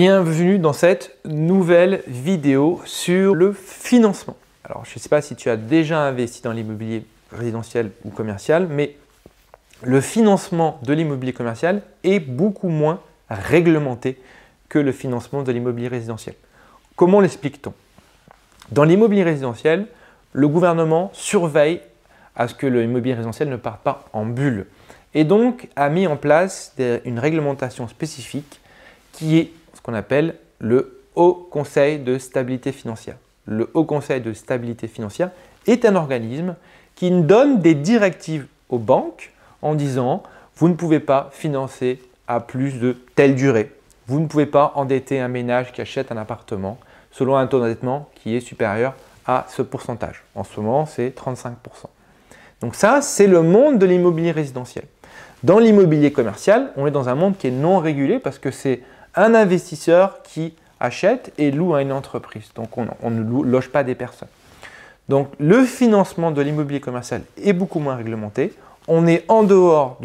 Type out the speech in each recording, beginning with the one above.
Bienvenue dans cette nouvelle vidéo sur le financement. Alors, je ne sais pas si tu as déjà investi dans l'immobilier résidentiel ou commercial, mais le financement de l'immobilier commercial est beaucoup moins réglementé que le financement de l'immobilier résidentiel. Comment l'explique-t-on? Dans l'immobilier résidentiel, le gouvernement surveille à ce que l'immobilier résidentiel ne parte pas en bulle et donc a mis en place une réglementation spécifique qui est ce qu'on appelle le Haut Conseil de stabilité financière. Le Haut Conseil de stabilité financière est un organisme qui donne des directives aux banques en disant « vous ne pouvez pas financer à plus de telle durée, vous ne pouvez pas endetter un ménage qui achète un appartement selon un taux d'endettement qui est supérieur à ce pourcentage. » En ce moment, c'est 35%. Donc ça, c'est le monde de l'immobilier résidentiel. Dans l'immobilier commercial, on est dans un monde qui est non régulé parce que c'est un investisseur qui achète et loue à une entreprise. Donc, on ne loge pas des personnes. Donc, le financement de l'immobilier commercial est beaucoup moins réglementé. On est en dehors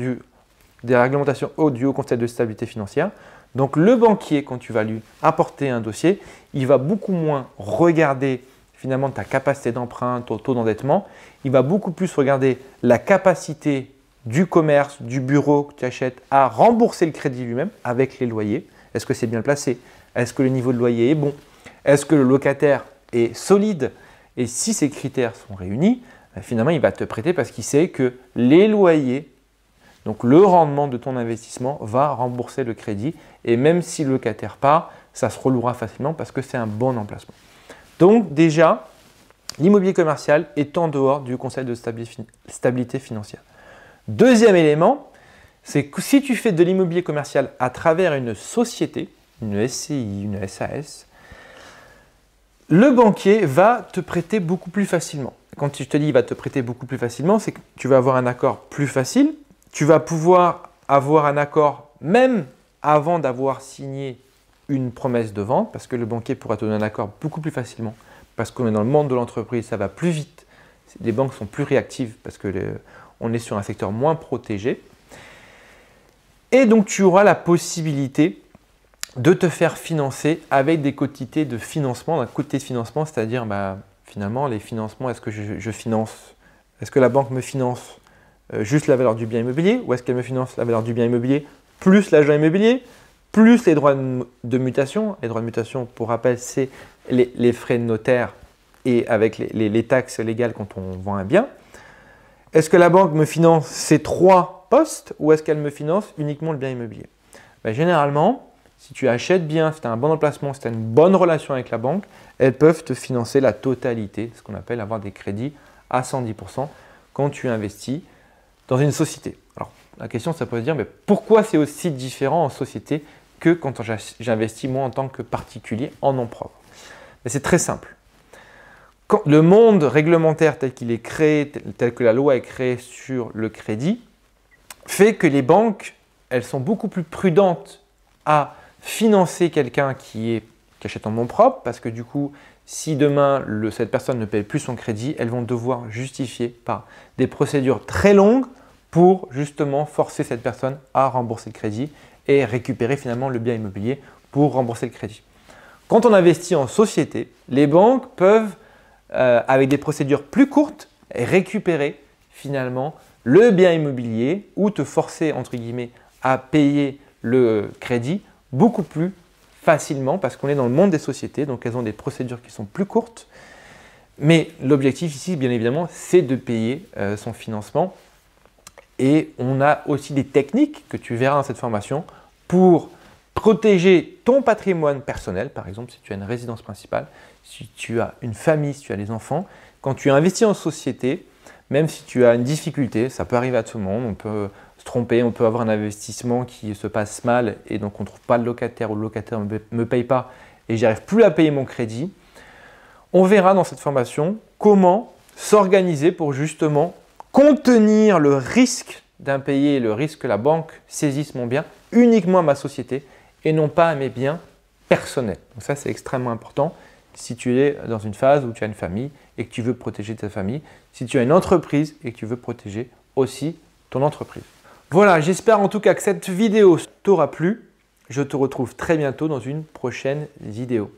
des réglementations du Haut Conseil de stabilité financière. Donc, le banquier, quand tu vas lui apporter un dossier, il va beaucoup moins regarder finalement ta capacité d'emprunt, ton taux d'endettement. Il va beaucoup plus regarder la capacité du commerce, du bureau que tu achètes à rembourser le crédit lui-même avec les loyers. Est-ce que c'est bien placé? Est-ce que le niveau de loyer est bon? Est-ce que le locataire est solide? Et si ces critères sont réunis, finalement, il va te prêter parce qu'il sait que les loyers, donc le rendement de ton investissement, va rembourser le crédit. Et même si le locataire part, ça se relouera facilement parce que c'est un bon emplacement. Donc déjà, l'immobilier commercial est en dehors du Conseil de stabilité financière. Deuxième élément, c'est que si tu fais de l'immobilier commercial à travers une société, une SCI, une SAS, le banquier va te prêter beaucoup plus facilement. Quand je te dis il va te prêter beaucoup plus facilement, c'est que tu vas avoir un accord plus facile. Tu vas pouvoir avoir un accord même avant d'avoir signé une promesse de vente parce que le banquier pourra te donner un accord beaucoup plus facilement parce qu'on est dans le monde de l'entreprise, ça va plus vite. Les banques sont plus réactives parce qu'on est sur un secteur moins protégé. Et donc, tu auras la possibilité de te faire financer avec des quotités de financement. Un côté de financement, c'est-à-dire finalement, les financements, est-ce que je finance, est-ce que la banque me finance juste la valeur du bien immobilier ou est-ce qu'elle me finance la valeur du bien immobilier plus l'agent immobilier, plus les droits de mutation. Les droits de mutation, pour rappel, c'est les frais de notaire et avec les taxes légales quand on vend un bien. Est-ce que la banque me finance ces trois postes ou est-ce qu'elle me finance uniquement le bien immobilier? Généralement, si tu achètes bien, si tu as un bon emplacement, si tu as une bonne relation avec la banque, elles peuvent te financer la totalité, ce qu'on appelle avoir des crédits à 110% quand tu investis dans une société. Alors, la question, ça peut se dire, mais pourquoi c'est aussi différent en société que quand j'investis moi en tant que particulier en nom propre? C'est très simple. Le monde réglementaire tel qu'il est créé, tel que la loi est créée sur le crédit, fait que les banques, elles sont beaucoup plus prudentes à financer quelqu'un qui achète en nom propre parce que du coup, si demain, cette personne ne paye plus son crédit, elles vont devoir justifier par des procédures très longues pour justement forcer cette personne à rembourser le crédit et récupérer finalement le bien immobilier pour rembourser le crédit. Quand on investit en société, les banques peuvent avec des procédures plus courtes, récupérer finalement le bien immobilier ou te forcer entre guillemets à payer le crédit beaucoup plus facilement parce qu'on est dans le monde des sociétés, donc elles ont des procédures qui sont plus courtes. Mais l'objectif ici, bien évidemment, c'est de payer son financement. Et on a aussi des techniques que tu verras dans cette formation pour protéger ton patrimoine personnel, par exemple si tu as une résidence principale, si tu as une famille, si tu as des enfants. Quand tu investis en société, même si tu as une difficulté, ça peut arriver à tout le monde, on peut se tromper, on peut avoir un investissement qui se passe mal et donc on ne trouve pas le locataire ou le locataire ne me paye pas et j'arrive plus à payer mon crédit. On verra dans cette formation comment s'organiser pour justement contenir le risque d'impayé, le risque que la banque saisisse mon bien uniquement à ma société et non pas à mes biens personnels. Donc ça, c'est extrêmement important si tu es dans une phase où tu as une famille et que tu veux protéger ta famille, si tu as une entreprise et que tu veux protéger aussi ton entreprise. Voilà, j'espère en tout cas que cette vidéo t'aura plu. je te retrouve très bientôt dans une prochaine vidéo.